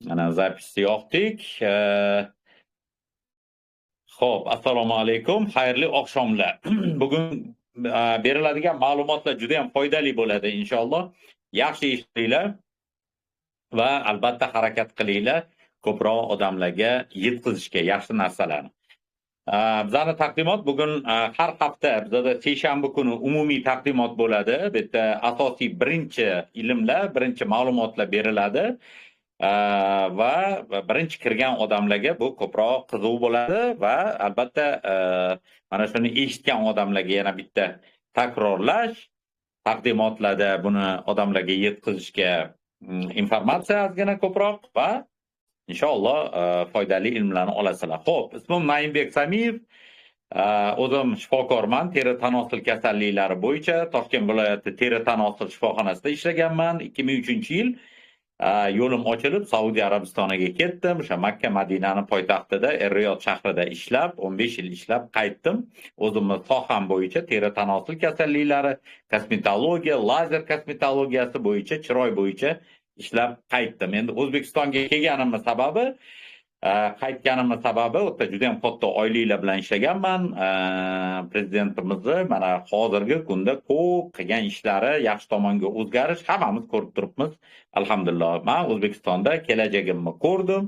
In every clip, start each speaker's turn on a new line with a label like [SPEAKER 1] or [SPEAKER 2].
[SPEAKER 1] Ana zapisni yoqdik. Xo'p, assalomu alaykum. Xayrli oqshomlar. Bugun beriladigan ma'lumotlar juda ham foydali bo'ladi inshaalloh. Yaxshi eshitinglar va albatta harakat qilinglar ko'proq odamlarga yetkazishga yaxshi narsalarni. Bizning taqdimot bugun har hafta bizda seshanba kuni umumiy taqdimot bo'ladi. Bu yerda asosiy birinchi ilmlar, birinchi ma'lumotlar beriladi. Va birinchi kirgan odamlarga bu ko'proq qiziq bo'ladi va albatta mana shuni eshitgan odamlarga yana bitta takrorlash, taqdimotlarda buni odamlarga yetkazishga informatsiya ozgina ko'proq va inshaalloh foydali ilmlarni olasizlar. Xo'p, ismim Naimbek Samiyev. O'zim shifokorman, teri tanosil kasalliklari bo'yicha Toshkent viloyati teri tanosil shifoxonasida ishlaganman 2003-yil. Yo'lim ochilib Saudiya Arabistoniga ketdim. O'sha Makka Madinani poytaxtida Riyod shahrida ishlab, 15 yil ishlab qaytdim. O'zimning soham bo'yicha teri tanosil kasalliklari, kosmetologiya, lazer kosmetologiyasi bo'yicha, chiroy bo'yicha ishlab qaytdim. Endi O'zbekistonga kelganimning sababi, qaytganimning sababi o'ta juda ham katta oyliklar bilan ishlaganman. Prezidentimizni mana hozirgi kunda ko'p qilgan ishlari yaxshi tomonga o'zgarish hammamiz ko'rib turibmiz. Alhamdulillah, men O'zbekistonda kelajagimni ko'rdim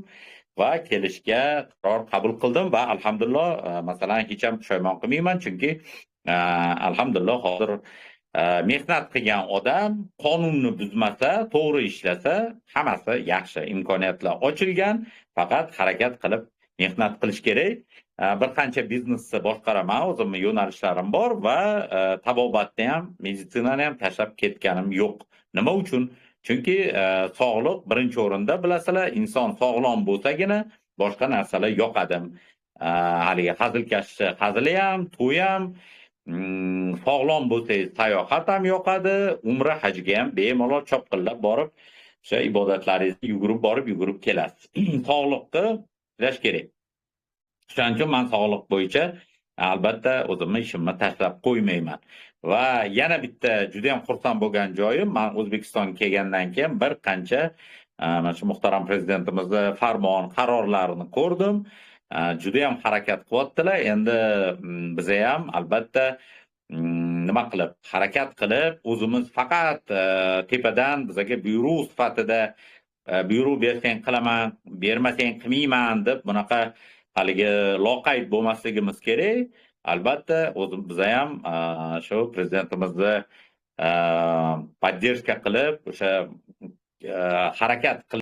[SPEAKER 1] va kelishga qaror qabul qildim va alhamdulillah, masalan, hech ham pushaymon qilmayman, chunki alhamdulillah hozir mehnat qilgan odam qonunni buzmasa, to'g'ri ishlasa, hammasi yaxshi, imkoniyatlar ochilgan, faqat harakat qilib mehnat qilish kerak. Bir qancha biznesni boshqaraman, o'zimning yo'nalishlarim bor va tabobatni ham, meditsinani ham tashlab ketganim yo'q. Nima uchun? Chunki sog'liq birinchi o'rinda, bilasizlar, inson sog'lom bo'lsagina boshqa narsalar yoqadi. Haligi hazilkash hazili ham, to'y ham, sog'lom bo'lsangiz sayohat ham yoqadi, umra hajga ham bemalol chopqillab borib, o'sha ibodatlaringizni yugurib borib, yugurib kelasiz. Sog'liqni tiklash kerak. Shuning uchun men sog'liq bo'yicha albatta o'zimning ishimni tashlab qo'ymayman. Va yana bitta juda ham xursand bo'lgan joyim, men O'zbekistonga kelgandan keyin bir qancha mana shu muhtaram prezidentimizning farmon, qarorlarini ko'rdim. Juda ham harakat qilyaptilar. Endi biz ham albatta nima qilib, harakat qilib, o'zimiz faqat tepadan bizga buyruq sifatida buyruq bersang qilaman, bermasang qilmayman deb bunaqa haligi loqayd bo'lmasligimiz kerak. Albatta, o'zim biz ham shu prezidentimizni podдержка qilib, o'sha harakat qilib